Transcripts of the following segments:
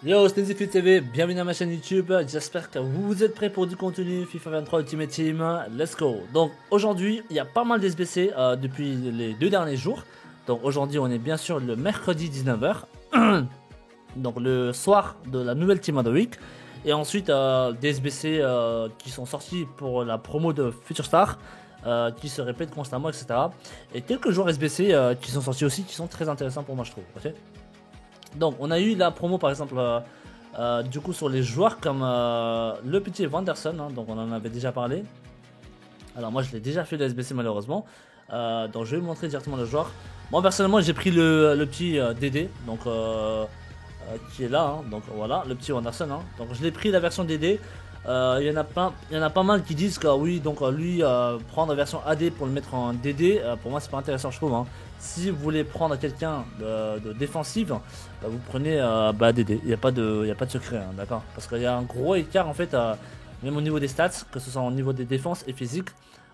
Yo, c'est NZFUT TV, bienvenue à ma chaîne YouTube, j'espère que vous êtes prêts pour du contenu FIFA 23 Ultimate Team, let's go. Donc aujourd'hui, il y a pas mal d'SBC depuis les 2 derniers jours. Donc aujourd'hui, on est bien sûr le mercredi 19h, donc le soir de la nouvelle Team of the Week. Et ensuite, des SBC qui sont sortis pour la promo de Future Star, qui se répètent constamment, etc. Et quelques joueurs SBC qui sont sortis aussi, qui sont très intéressants pour moi, je trouve. Okay, donc on a eu la promo par exemple du coup sur les joueurs comme le petit Vanderson, hein, donc on en avait déjà parlé. Alors moi je l'ai déjà fait le SBC malheureusement, donc je vais vous montrer directement le joueur. Moi personnellement j'ai pris le petit DD, donc qui est là, hein, donc voilà le petit Vanderson, hein. Donc je l'ai pris la version DD. Il y en a pas mal qui disent que oui, donc lui prendre la version AD pour le mettre en DD, pour moi c'est pas intéressant, je trouve, hein. Si vous voulez prendre quelqu'un de défensif, bah, vous prenez DD, il n'y a pas de secret, hein, d'accord, parce qu'il y a un gros écart en fait, même au niveau des stats, que ce soit au niveau des défenses et physique,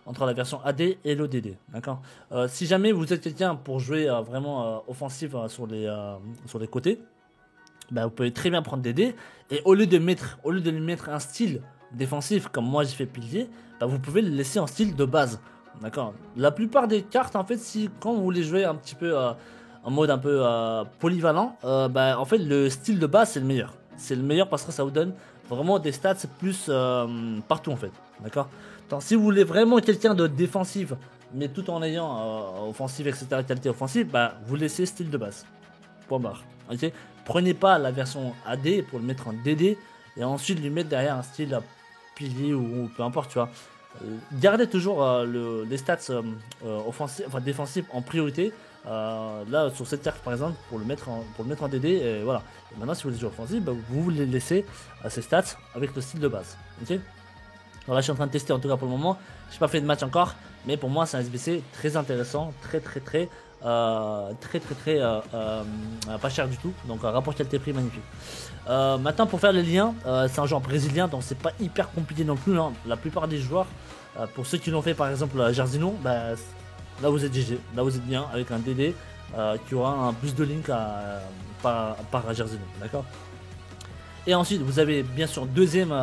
entre la version AD et le DD, d'accord. Si jamais vous êtes quelqu'un pour jouer vraiment offensif sur les côtés, bah, vous pouvez très bien prendre DD, et au lieu de lui mettre un style défensif comme moi j'ai fait pilier, bah, vous pouvez le laisser en style de base, d'accord. La plupart des cartes en fait, si quand vous voulez jouer un petit peu en mode un peu polyvalent, bah, en fait le style de base c'est le meilleur parce que ça vous donne vraiment des stats plus partout en fait, d'accord. Donc si vous voulez vraiment quelqu'un de défensif mais tout en ayant offensif, etc., qualité offensive, bah vous laissez style de base, point barre. Ok, prenez pas la version AD pour le mettre en DD et ensuite lui mettre derrière un style pilier ou peu importe, tu vois. Gardez toujours les stats offensifs, enfin défensifs en priorité. Là sur cette carte par exemple pour le mettre en DD, et voilà. Et maintenant si vous voulez jouer offensif, bah, vous les laissez ces stats avec le style de base. Ok. Alors là je suis en train de tester en tout cas pour le moment. J'ai pas fait de match encore, mais pour moi c'est un SBC très intéressant, très pas cher du tout, donc rapport qualité-prix magnifique. Maintenant pour faire les liens, c'est un joueur brésilien, donc c'est pas hyper compliqué non plus, hein. La plupart des joueurs, pour ceux qui l'ont fait par exemple à Jarzino, bah, là vous êtes GG, là vous êtes bien avec un DD qui aura un plus de link par Jarzino, d'accord. Et ensuite vous avez bien sûr deuxième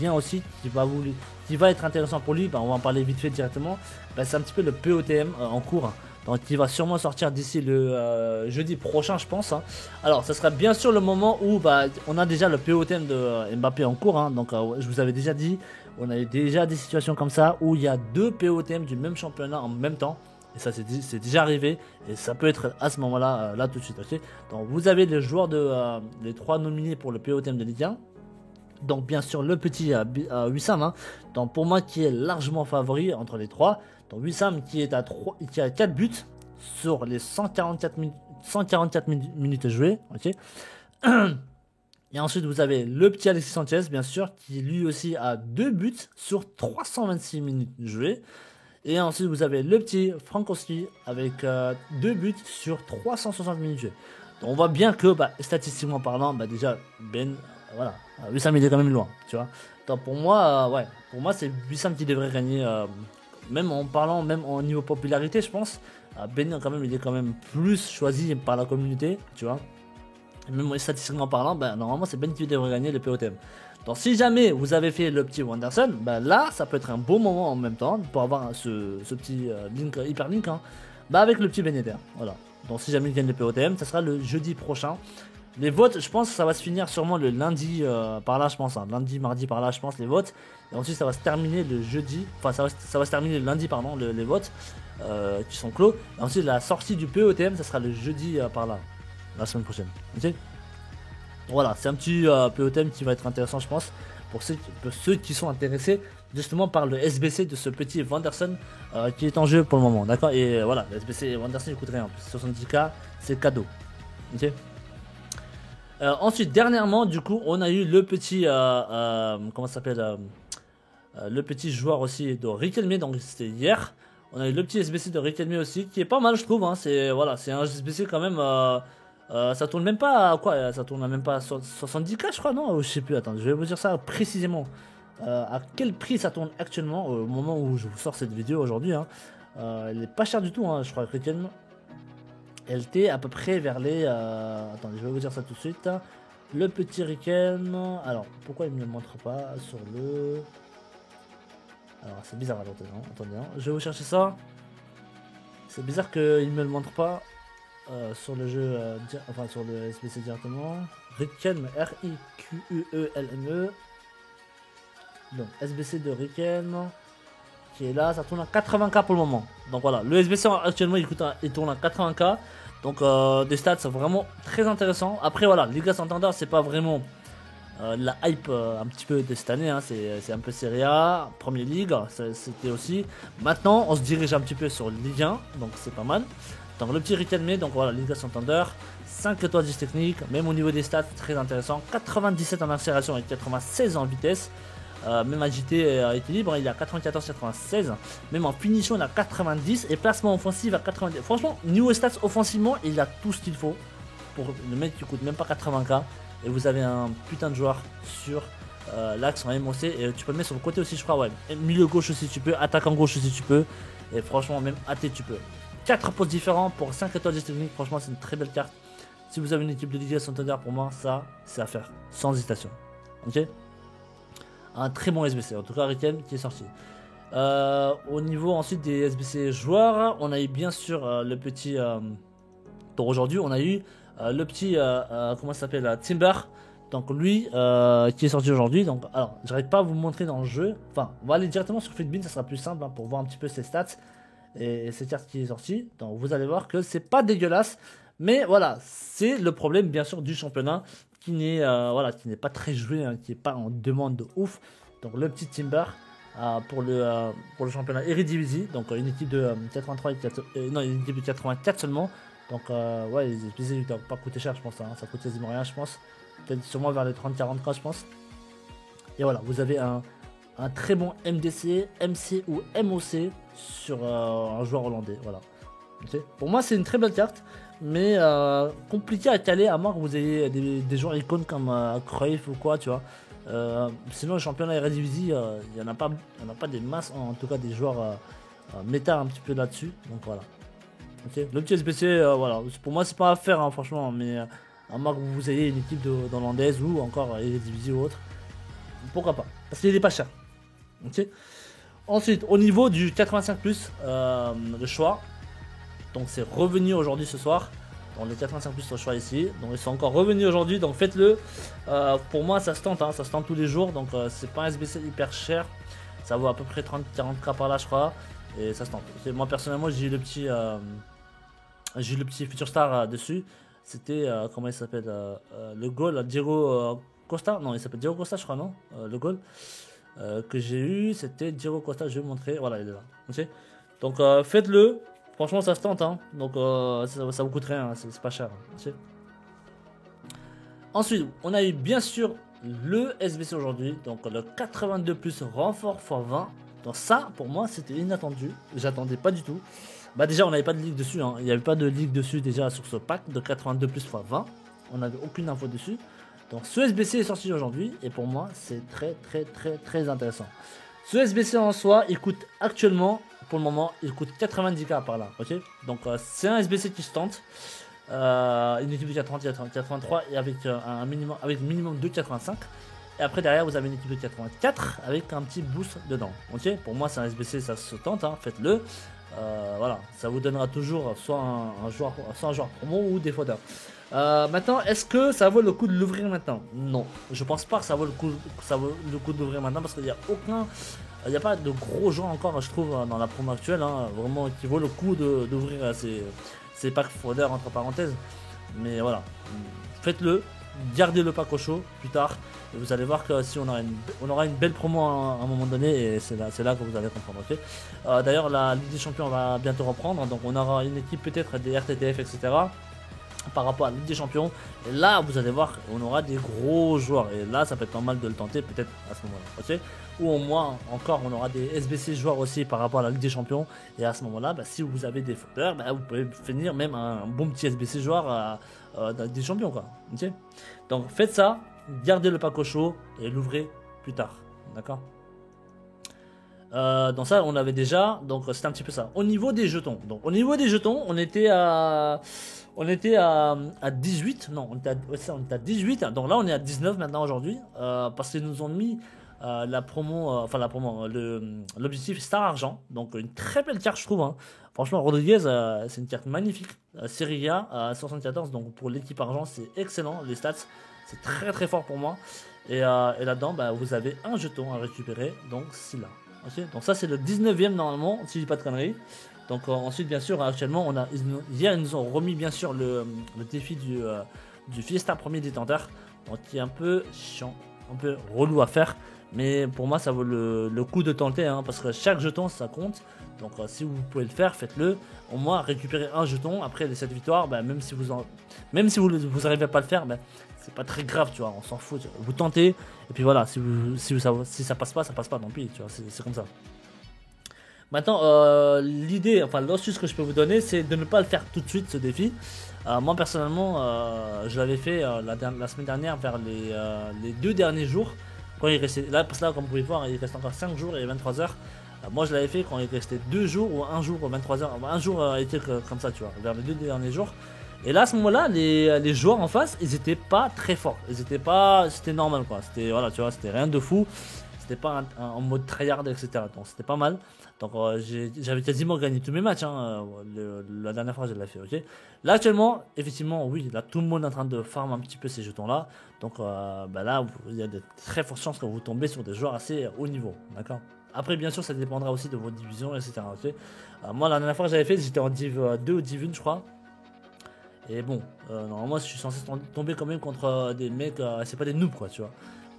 lien aussi qui va être intéressant pour lui, bah, on va en parler vite fait directement. Bah, c'est un petit peu le POTM en cours, donc il va sûrement sortir d'ici le jeudi prochain je pense, hein. Alors ça sera bien sûr le moment où bah, on a déjà le POTM de Mbappé en cours, hein. Donc je vous avais déjà dit, on a eu déjà des situations comme ça où il y a 2 POTM du même championnat en même temps. Et ça c'est déjà arrivé, et ça peut être à ce moment là, là tout de suite, ok. Donc vous avez les joueurs les 3 nominés pour le POTM de Ligue 1. Donc bien sûr le petit Wissam, hein, donc pour moi qui est largement favori entre les 3. Donc Wissam qui a 4 buts sur les 144 minutes jouées, ok. Et ensuite vous avez le petit Alexis Sanchez bien sûr qui lui aussi a 2 buts sur 326 minutes jouées. Et ensuite vous avez le petit Frankowski avec 2 buts sur 360 minutes jouées. Donc on voit bien que bah, statistiquement parlant, bah, déjà voilà, Wissam il est quand même loin, tu vois. Donc pour moi, pour moi c'est Wissam qui devrait gagner, même en parlant, même au niveau popularité, je pense. Ben quand même, il est quand même plus choisi par la communauté, tu vois. Et même statistiquement parlant, bah, normalement c'est Ben qui devrait gagner le POTM. Donc si jamais vous avez fait le petit Wanderson, bah, là ça peut être un beau moment en même temps pour avoir ce petit link, hyperlink, hein, bah, avec le petit Ben Yedder, voilà. Donc si jamais il gagne le POTM, ça sera le jeudi prochain. Les votes, je pense que ça va se finir sûrement le lundi par là, je pense, hein. Lundi, mardi par là, je pense, les votes. Et ensuite, ça va se terminer le jeudi. Enfin, ça va se terminer le lundi, pardon, les votes qui sont clos. Et ensuite, la sortie du POTM, ça sera le jeudi par là, la semaine prochaine. Ok. Voilà, c'est un petit POTM qui va être intéressant, je pense, pour ceux qui sont intéressés justement par le SBC de ce petit Vanderson qui est en jeu pour le moment. D'accord. Et voilà, le SBC Vanderson il coûte rien en plus. 70k, c'est cadeau. Ok. Ensuite, dernièrement, du coup, on a eu le petit, comment ça s'appelle, le petit joueur aussi de Riquelme, donc c'était hier. On a eu le petit SBC de Riquelme aussi, qui est pas mal, je trouve, hein. C'est voilà, c'est un SBC quand même. Ça tourne même pas à quoi? Ça tourne même pas à 70k, je crois, non? Je sais plus. Attends, je vais vous dire ça précisément. À quel prix ça tourne actuellement au moment où je vous sors cette vidéo aujourd'hui, hein. Elle est pas chère du tout, hein, je crois, Riquelme. Elle était à peu près vers les... attendez, je vais vous dire ça tout de suite. Le petit Riken. Alors, pourquoi il ne me le montre pas sur le... Alors, c'est bizarre, attendez, hein. Je vais vous chercher ça. C'est bizarre qu'il ne me le montre pas sur le jeu, enfin sur le SBC directement. Riken, R-I-Q-U-E-L-M-E. Donc, SBC de Riken. Qui est là, ça tourne à 80k pour le moment. Donc voilà, le SBC actuellement il tourne à 80k. Donc des stats vraiment très intéressants. Après voilà, Liga Santander c'est pas vraiment la hype un petit peu de cette année, hein. C'est un peu Serie A, Premier League, c'était aussi. Maintenant on se dirige un petit peu sur Ligue 1, donc c'est pas mal. Donc le petit Riquelme, donc voilà, Liga Santander, 5 étoiles 10 techniques, même au niveau des stats très intéressant. 97 en accélération et 96 en vitesse. Même agité à équilibre, il est à 94-96. Même en finition, il a 90. Et placement offensif à 90. Franchement, niveau stats offensivement, il a tout ce qu'il faut. Pour le mec qui coûte même pas 80k. Et vous avez un putain de joueur sur l'axe en MOC. Et tu peux le mettre sur le côté aussi, je crois. Ouais. Milieu gauche aussi, tu peux. Attaquant gauche aussi, tu peux. Et franchement, même AT, tu peux. 4 postes différents pour 5 étoiles de technique. Franchement, c'est une très belle carte. Si vous avez une équipe de Liga Santander, pour moi, ça, c'est à faire. Sans hésitation. Ok? Un très bon SBC, en tout cas Riken qui est sorti. Au niveau ensuite des SBC joueurs, on a eu bien sûr le petit... pour aujourd'hui, on a eu le petit... comment ça s'appelle, Timber. Donc lui qui est sorti aujourd'hui. Donc alors, j'arrive pas à vous montrer dans le jeu. Enfin, on va aller directement sur Fitbin, ça sera plus simple hein, pour voir un petit peu ses stats. Et cette carte qui est sortie. Donc vous allez voir que c'est pas dégueulasse. Mais voilà, c'est le problème bien sûr du championnat qui n'est voilà, qui n'est pas très joué, hein, qui n'est pas en demande de ouf. Donc le petit Timber pour le championnat Eredivisie, donc une équipe de 83 et non, une équipe de 84 seulement. Donc ouais, ils ne doivent pas coûter cher je pense, hein, ça coûte quasiment rien je pense. Peut-être sûrement vers les 30-40 je pense. Et voilà, vous avez un très bon MDC, MC ou MOC sur un joueur hollandais. Voilà. Okay. Pour moi, c'est une très belle carte, mais compliqué à caler à moins que vous ayez des joueurs icônes comme Cruyff ou quoi, tu vois. Sinon, le championnat Eredivisie, il n'y en a pas des masses, en tout cas des joueurs méta un petit peu là-dessus. Donc voilà. Okay. Le petit SBC, voilà. Pour moi, c'est pas à faire, hein, franchement, mais à moins que vous ayez une équipe d'hollandaise ou encore Eredivisie ou autre. Pourquoi pas? Parce qu'il n'est pas cher. Okay. Ensuite, au niveau du 85+, le choix. Donc c'est revenu aujourd'hui ce soir. Donc les 85+ le choix ici. Donc ils sont encore revenus aujourd'hui. Donc faites-le. Pour moi ça se tente, hein, ça se tente tous les jours. Donc c'est pas un SBC hyper cher. Ça vaut à peu près 30-40k par là je crois. Et ça se tente. Et moi personnellement j'ai eu le petit Future Star dessus. C'était comment il s'appelle le goal Diego Costa. Non il s'appelle Diego Costa je crois non le goal que j'ai eu c'était Diego Costa. Je vais vous montrer. Voilà il est là. Okay. Donc faites-le. Franchement, ça se tente, hein. Donc ça vous coûte rien, hein. C'est pas cher. Hein. Ensuite, on a eu bien sûr le SBC aujourd'hui, donc le 82+ renfort x20. Donc ça, pour moi, c'était inattendu. J'attendais pas du tout. Bah déjà, on n'avait pas de ligue dessus, hein. Il n'y avait pas de ligue dessus déjà sur ce pack de 82+ x20. On n'avait aucune info dessus. Donc ce SBC est sorti aujourd'hui et pour moi, c'est très intéressant. Ce SBC en soi, il coûte actuellement... Pour le moment, il coûte 90k par là, ok. Donc c'est un SBC qui se tente. Une équipe de 83 et avec un minimum de 85. Et après derrière vous avez une équipe de 84 avec un petit boost dedans, ok. Pour moi c'est un SBC, ça se tente, hein, faites-le. Voilà, ça vous donnera toujours soit un joueur promo ou des fauteurs. Maintenant, est-ce que ça vaut le coup de l'ouvrir maintenant? Non, je pense pas que ça vaut le coup de l'ouvrir maintenant parce qu'il n'y a aucun... Il n'y a pas de gros joueurs encore, je trouve, dans la promo actuelle, hein, vraiment qui vaut le coup d'ouvrir ces packs fraudeurs entre parenthèses. Mais voilà, faites-le, gardez le pack au chaud plus tard. Et vous allez voir que si on aura une belle promo à un moment donné, et c'est là que vous allez comprendre. Okay. D'ailleurs, la Ligue des Champions va bientôt reprendre, donc on aura une équipe peut-être des RTTF, etc. Par rapport à la Ligue des Champions. Et là, vous allez voir, on aura des gros joueurs. Et là, ça peut être pas mal de le tenter, peut-être à ce moment-là. Okay, ou au moins, encore, on aura des SBC joueurs aussi par rapport à la Ligue des Champions. Et à ce moment-là, bah, si vous avez des fauteurs, bah, vous pouvez finir même un bon petit SBC joueur dans la Ligue des Champions, quoi. Okay, donc, faites ça, gardez le pack au chaud et l'ouvrez plus tard. D'accord. Dans ça, on avait déjà, donc c'était un petit peu ça. Au niveau des jetons, donc au niveau des jetons, on était à 18, non, on était à 18, donc là on est à 19 maintenant aujourd'hui, parce qu'ils nous ont mis la promo, enfin la promo, l'objectif Star Argent, donc une très belle carte je trouve, hein. Franchement, Rodriguez, c'est une carte magnifique. Serie A à 74, donc pour l'équipe argent, c'est excellent, les stats, c'est très très fort pour moi. Et là-dedans, bah, vous avez un jeton à récupérer, donc c'est là. Ok, donc ça c'est le 19e normalement, si je dis pas de conneries. Donc ensuite bien sûr actuellement hier ils nous ont remis bien sûr le défi du Fiesta premier détenteur. Donc qui est un peu chiant, un peu relou à faire. Mais pour moi ça vaut le coup de tenter hein, parce que chaque jeton ça compte. Donc si vous pouvez le faire, faites-le. Au moins récupérer un jeton après les 7 victoires, bah, même si vous arrivez à pas le faire, bah, c'est pas très grave, tu vois, on s'en fout. Vous tentez, et puis voilà, si ça passe pas, tant pis, tu vois, c'est comme ça. Maintenant, l'idée, enfin l'astuce que je peux vous donner, c'est de ne pas le faire tout de suite ce défi. Moi personnellement, je l'avais fait la semaine dernière vers les 2 derniers jours. Quand il restait, là, parce que là, comme vous pouvez voir, il reste encore 5 jours et 23 heures. Moi je l'avais fait quand il restait 2 jours ou 1 jour ou 23 heures. Un jour était comme ça, tu vois, vers les 2 derniers jours. Et là, à ce moment-là, les joueurs en face, ils étaient pas très forts. C'était normal quoi. C'était, voilà, tu vois, c'était rien de fou. C'était pas en mode tryhard, etc. Donc c'était pas mal. Donc j'avais quasiment gagné tous mes matchs. Hein, la dernière fois, je l'ai fait, ok. Là, actuellement, effectivement, oui, là, tout le monde est en train de farm un petit peu ces jetons-là. Donc bah là, il y a de très fortes chances que vous tombez sur des joueurs assez haut niveau. D'accord. Après, bien sûr, ça dépendra aussi de votre division, etc. Ok. Moi, la dernière fois que j'avais fait, j'étais en Div 2 ou Div 1, je crois. Et bon, normalement, je suis censé tomber quand même contre des mecs, c'est pas des noobs quoi, tu vois.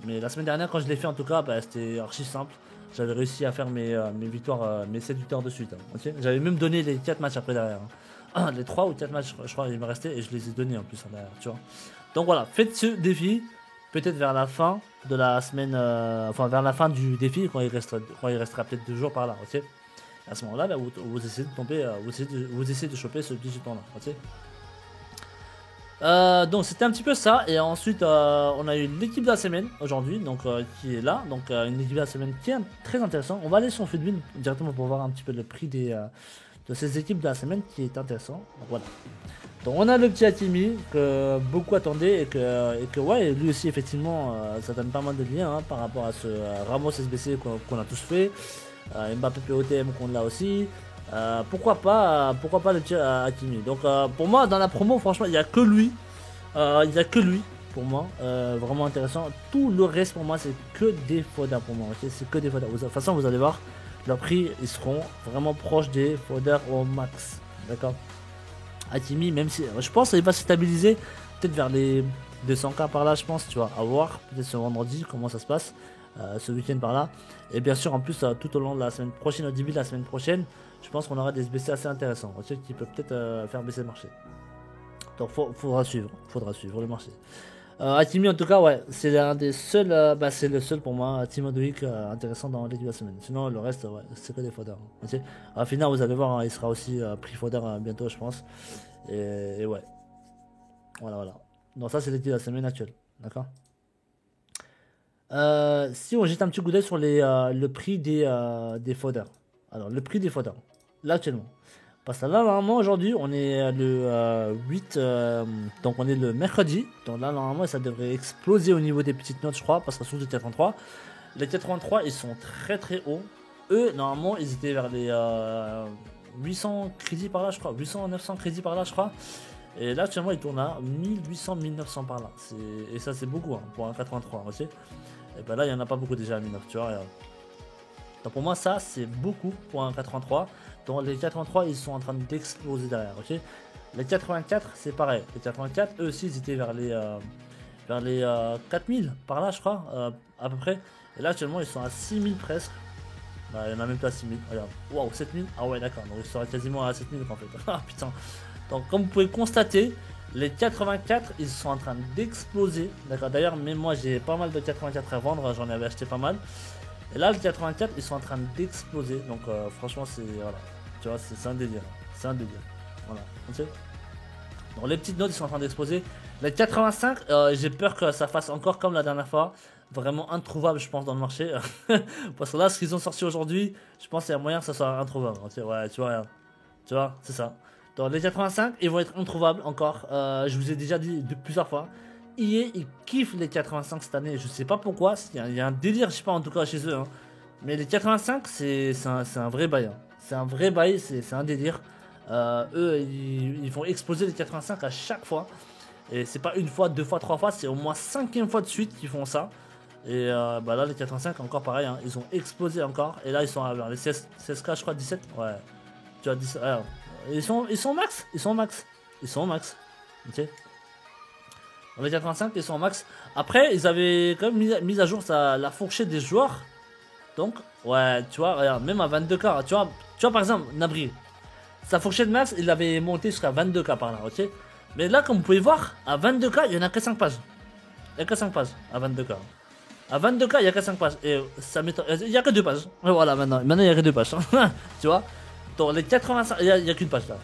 Mais la semaine dernière, quand je l'ai fait en tout cas, bah, c'était archi simple. J'avais réussi à faire mes victoires, mes 7 victoires de suite. Hein, okay, j'avais même donné les 4 matchs après derrière. Hein. Les 3 ou 4 matchs, je crois, il me restait et je les ai donnés en plus en derrière, tu vois. Donc voilà, faites ce défi. Peut-être vers la fin de la semaine, enfin vers la fin du défi, quand il restera peut-être 2 jours par là, ok. À ce moment-là, bah, vous essayez de tomber, vous essayez de choper ce petit jeton là, ok. Donc c'était un petit peu ça et ensuite on a eu l'équipe de la semaine aujourd'hui donc qui est là donc une équipe de la semaine qui est très intéressante. On va aller sur Footbin directement pour voir un petit peu le prix de ces équipes de la semaine qui est intéressant. Donc voilà. Donc on a le petit Hakimi que beaucoup attendaient et que ouais lui aussi effectivement ça donne pas mal de liens hein, par rapport à ce Ramos SBC qu'on a tous fait, Mbappé POTM qu'on l'a aussi. Pourquoi pas le petit Hakimi. Donc pour moi dans la promo franchement il n'y a que lui. Il n'y a que lui pour moi. Vraiment intéressant. Tout le reste pour moi c'est que des foders pour moi. Okay, c'est que des foders. De toute façon vous allez voir leurs prix ils seront vraiment proches des foders au max. D'accord. Hakimi même si je pense qu'il va se stabiliser peut-être vers les 200k par là je pense. Tu vois à voir peut-être ce vendredi comment ça se passe. Ce week-end par là. Et bien sûr en plus tout au long de la semaine prochaine, au début de la semaine prochaine, je pense qu'on aura des SBC assez intéressants, qui peuvent peut-être faire baisser le marché. Donc faudra suivre le marché. Hakimi en tout cas ouais, c'est l'un des seuls, c'est le seul pour moi, Team of the Week intéressant dans l'équipe de la semaine. Sinon le reste ouais, c'est que des foders. Okay, à la finale vous allez voir, hein, il sera aussi prix fodder bientôt je pense. Et ouais. Voilà. Donc ça c'est l'équipe de la semaine actuelle. D'accord. Si on jette un petit coup d'œil sur le prix des foders. Alors, le prix des foders, là actuellement. Parce que là, normalement, aujourd'hui, on est le 8, donc on est le mercredi. Donc là, normalement, ça devrait exploser au niveau des petites notes, je crois, parce que sous les 83. Les 83, ils sont très très hauts. Eux, normalement, ils étaient vers les 800 crédits par là, je crois. 800, 900 crédits par là, je crois. Et là, actuellement, ils tournent à 1800, 1900 par là. Et ça, c'est beaucoup hein, pour un 83, aussi. Et ben là, il n'y en a pas beaucoup déjà à 1009, tu vois. Regarde. Donc pour moi, ça, c'est beaucoup pour un 83. Donc les 83, ils sont en train d'exploser derrière, ok. Les 84, c'est pareil. Les 84, eux aussi, ils étaient vers les 4000 par là, je crois, à peu près. Et là, actuellement, ils sont à 6000 presque. Bah, il y en a même pas à 6000. Regarde. Waouh, 7000. Ah ouais, d'accord. Donc ils sont quasiment à 7000 en fait. Ah putain. Donc comme vous pouvez constater, les 84 ils sont en train d'exploser. D'accord. D'ailleurs même moi j'ai pas mal de 84 à vendre, j'en avais acheté pas mal. Et là le 84 ils sont en train d'exploser. Donc franchement c'est voilà. Tu vois c'est un délire. C'est un délire. Voilà. Okay. Donc les petites notes ils sont en train d'exploser. Les 85 j'ai peur que ça fasse encore comme la dernière fois. vraiment introuvables, je pense, dans le marché. Parce que là, ce qu'ils ont sorti aujourd'hui, je pense qu'il y a moyen que ça soit introuvable. Ouais, tu vois, regarde. Tu vois, c'est ça. Donc les 85, ils vont être introuvables encore. Je vous ai déjà dit de plusieurs fois. EA, ils kiffent les 85 cette année. Je sais pas pourquoi. Il y a un délire, je sais pas, en tout cas chez eux. Hein. Mais les 85, c'est un vrai bail. Hein. C'est un vrai bail, c'est un délire. Eux, ils vont exploser les 85 à chaque fois. Et c'est pas une fois, deux fois, trois fois, c'est au moins cinquième fois de suite qu'ils font ça. Et bah là, les 85, encore pareil, hein, ils ont explosé encore. Et là, ils sont vers les 16K, je crois, 17. Ouais, tu vois, 17. Ouais. Ils sont max. Ils sont max. Ils sont max. Ok. Dans les 85, ils sont au max. Après, ils avaient quand même mis à jour la fourchette des joueurs. Donc, ouais, tu vois, regarde, même à 22K, tu vois par exemple, Nabri, sa fourchette max, il l'avait monté jusqu'à 22K par là, ok. Mais là, comme vous pouvez voir, à 22K, il n'y en a que 5 pages. Il n'y a que 5 pages à 22K. À 22K, il n'y a que 5 pages. Et ça m'étonne. Il n'y a que 2 pages. Et voilà, maintenant il n'y a que 2 pages. Tu vois. Donc, les 85, il n'y a qu'une page là.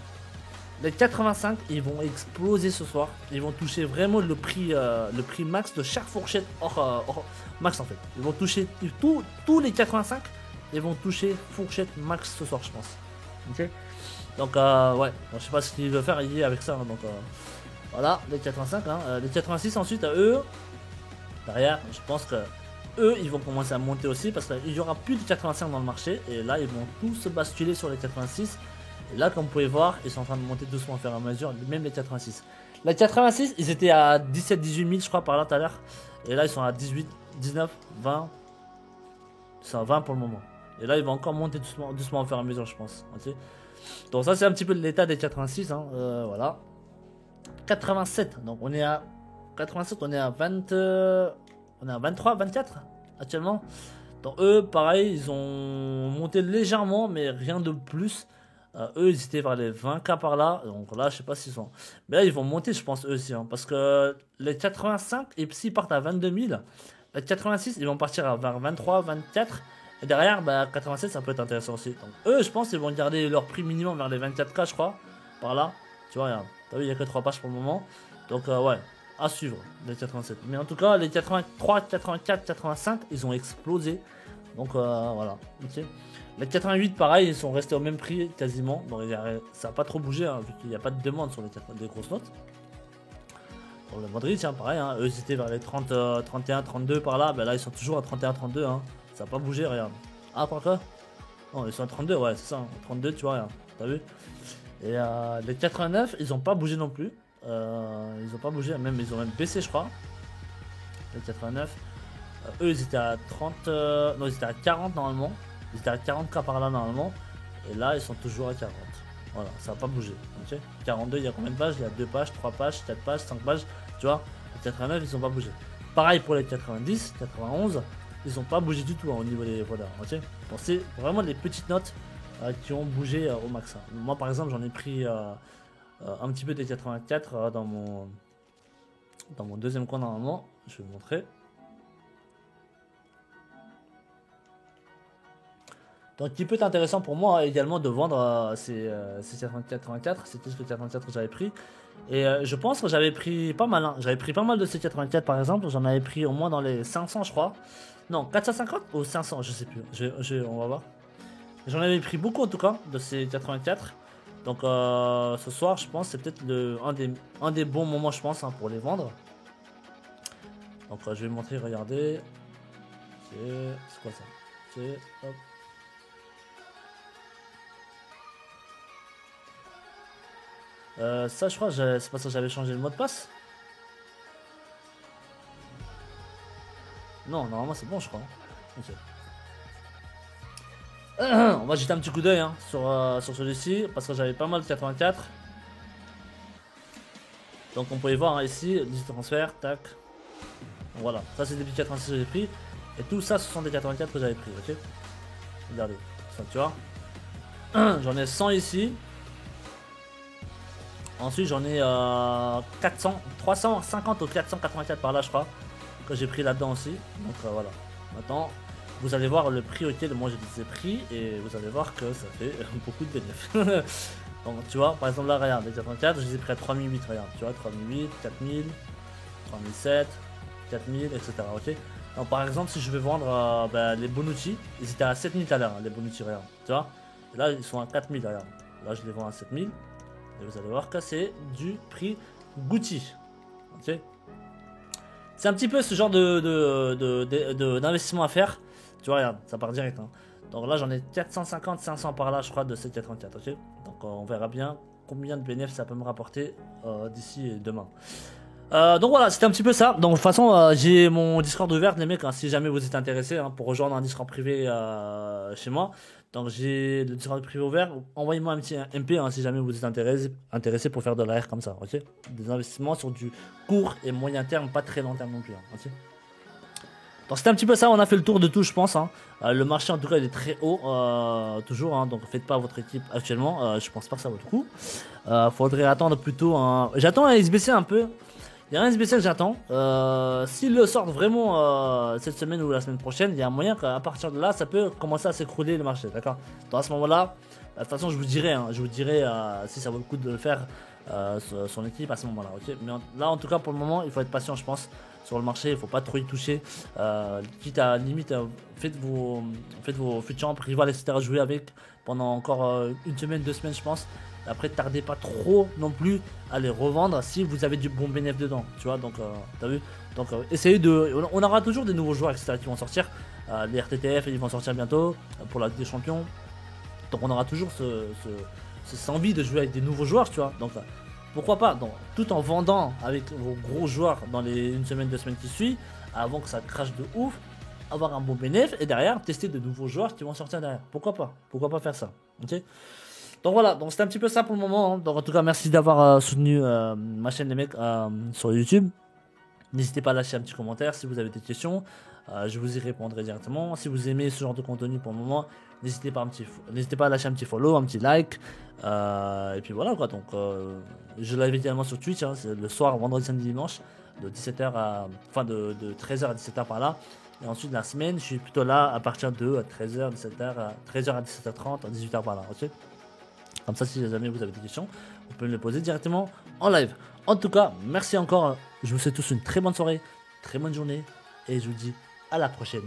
Les 85, ils vont exploser ce soir. Ils vont toucher vraiment le prix max de chaque fourchette hors max en fait. Ils vont toucher tous les 85. Ils vont toucher fourchette max ce soir, je pense. Ok. Donc ouais, bon, je sais pas ce qu'il veut faire avec ça. Hein, donc voilà, les 85. Hein, les 86 ensuite à eux. Derrière, je pense que eux, ils vont commencer à monter aussi parce qu'il y aura plus de 85 dans le marché. Et là, ils vont tous se basculer sur les 86. Et là, comme vous pouvez voir, ils sont en train de monter doucement au fur et à mesure, même les 86. Les 86, ils étaient à 17-18 000, je crois, par là tout à l'heure. Et là, ils sont à 18, 19, 20. Ils sont à 20 pour le moment. Et là, ils vont encore monter doucement au fur et à mesure, je pense. Okay. Donc ça, c'est un petit peu l'état des 86. Hein. Voilà. 87. Donc on est à 87, on est à 20, on est à 23, 24 actuellement. Donc eux, pareil, ils ont monté légèrement, mais rien de plus. Eux, ils étaient vers les 20K par là. Donc là, je sais pas s'ils sont. Mais là, ils vont monter, je pense, eux aussi. Hein, parce que les 85, et s'ils partent à 22 000, les 86, ils vont partir vers 23, 24. Et derrière, bah, 87, ça peut être intéressant aussi. Donc eux, je pense, ils vont garder leur prix minimum vers les 24K, je crois. Par là. Tu vois, regarde. T'as vu, il n'y a que 3 pages pour le moment. Donc, ouais, à suivre, les 87. Mais en tout cas, les 83, 84, 85, ils ont explosé. Donc, voilà. Okay. Les 88, pareil, ils sont restés au même prix quasiment. Donc, ça n'a pas trop bougé, hein, vu qu'il n'y a pas de demande sur des grosses notes. Pour le Madrid, tiens, pareil, hein, eux, ils étaient vers les 30, 31, 32 par là. Ben là, ils sont toujours à 31, 32. Hein. Ça n'a pas bougé, regarde. Ah, par quoi? Non, ils sont à 32, ouais, c'est ça. Hein. 32, tu vois, regarde. T'as vu? Et les 89, ils n'ont pas bougé non plus. Ils n'ont pas bougé, ils ont même baissé, je crois. Les 89. Eux, ils étaient à 30. Non, ils étaient à 40 normalement. Ils étaient à 40K par là normalement. Et là, ils sont toujours à 40. Voilà, ça n'a pas bougé. Okay. 42, il y a combien de pages? Il y a 2 pages, 3 pages, 4 pages, 5 pages. Tu vois, les 89, ils n'ont pas bougé. Pareil pour les 90, 91. Ils n'ont pas bougé du tout hein, au niveau des voleurs. Okay. Bon, c'est vraiment les petites notes qui ont bougé au max. Hein. Moi, par exemple, j'en ai pris un petit peu des 84 dans mon deuxième coin normalement. Je vais vous montrer. Donc, qui peut être intéressant pour moi également de vendre ces 84, c'était ce que 84 que j'avais pris. Et je pense que j'avais pris pas mal. Hein. J'avais pris pas mal de ces 84 par exemple. J'en avais pris au moins dans les 500, je crois. Non, 450 ou 500, je sais plus. On va voir. J'en avais pris beaucoup en tout cas de ces 84. Donc ce soir, je pense, c'est peut-être un des bons moments, je pense, hein, pour les vendre. Donc je vais vous montrer, regardez. C'est quoi ça? Hop. Ça, je crois, c'est parce que j'avais changé le mot de passe. Non, normalement c'est bon, je crois. Ok. On va jeter un petit coup d'œil hein, sur celui-ci parce que j'avais pas mal de 84. Donc on pouvait voir hein, ici, liste de transfert, tac. Voilà, ça c'est des petits 86 que j'ai pris. Et tout ça, ce sont des 84 que j'avais pris, ok. Regardez, ça tu vois. J'en ai 100 ici. Ensuite j'en ai 350 ou 484 par là je crois. Que j'ai pris là-dedans aussi. Donc voilà. Maintenant, vous allez voir le prix auquel moi j'ai les ai pris. Et vous allez voir que ça fait beaucoup de bénéfices. Donc tu vois, par exemple là, regarde, les 84, je les ai pris à 3008, regarde. Tu vois, 3008, 4000, 3007, 4000, etc. Ok. Donc, par exemple, si je vais vendre les Bonucci, ils étaient à 7000 tout à l'heure, les Bonucci, regarde. Tu vois? Et là, ils sont à 4000, regarde. Là, je les vends à 7000. Et vous allez voir que c'est du prix Gucci. Ok? C'est un petit peu ce genre d'investissement à faire. Tu vois, regarde, ça part direct. Hein. Donc là, j'en ai 450, 500 par là, je crois, de ces 404. Ok? Donc on verra bien combien de bénéfices ça peut me rapporter d'ici demain. Donc voilà, c'était un petit peu ça. Donc de toute façon, j'ai mon Discord ouvert, les mecs, hein, si jamais vous êtes intéressés hein, pour rejoindre un Discord privé chez moi. Donc j'ai le Discord privé ouvert. Envoyez-moi un petit MP hein, si jamais vous êtes intéressé pour faire de l'AR comme ça, ok? Des investissements sur du court et moyen terme, pas très long terme non plus, hein, ok? Donc c'était un petit peu ça, on a fait le tour de tout je pense. Hein. Le marché en tout cas il est très haut, toujours, hein, donc faites pas votre équipe actuellement, je pense pas que ça vaut le coup. Faudrait attendre plutôt un... J'attends un SBC un peu. Il y a un SBC que j'attends. S'il le sort vraiment cette semaine ou la semaine prochaine, il y a un moyen qu'à partir de là, ça peut commencer à s'écrouler le marché, d'accord? Donc à ce moment-là, de toute façon, je vous dirai, hein, si ça vaut le coup de le faire son équipe à ce moment-là, ok? Mais là, en tout cas, pour le moment, il faut être patient, je pense, sur le marché. Il faut pas trop y toucher. Quitte à limite, faites vos futurs rivales, etc. Jouer avec pendant encore une semaine, 2 semaines, je pense. Après, tardez pas trop non plus à les revendre si vous avez du bon bénéfice dedans, tu vois. Donc, t'as vu. Donc, essayez de. On aura toujours des nouveaux joueurs, etc. qui vont sortir. Les RTTF, ils vont sortir bientôt pour la Ligue des Champions. Donc, on aura toujours cette envie de jouer avec des nouveaux joueurs, tu vois. Donc, pourquoi pas. Donc, tout en vendant avec vos gros joueurs dans les 1 semaine, 2 semaines qui suivent, avant que ça crache de ouf, avoir un bon bénéfice et derrière tester de nouveaux joueurs qui vont sortir derrière. Pourquoi pas faire ça, ok. Donc voilà, donc c'était un petit peu ça pour le moment. Hein. Donc en tout cas, merci d'avoir soutenu ma chaîne les mecs sur YouTube. N'hésitez pas à lâcher un petit commentaire si vous avez des questions. Je vous y répondrai directement. Si vous aimez ce genre de contenu pour le moment, n'hésitez pas à lâcher un petit follow, un petit like. Et puis voilà quoi. Donc je live également sur Twitch, hein, c'est le soir, vendredi, samedi, dimanche, de 17h de 13h à 17h par là. Et ensuite la semaine, je suis plutôt là à partir de 13h, 13h à 17h30, à 18h par là. Ok. Comme ça, si jamais vous avez des questions, vous pouvez me les poser directement en live. En tout cas, merci encore. Je vous souhaite tous une très bonne soirée, très bonne journée. Et je vous dis à la prochaine.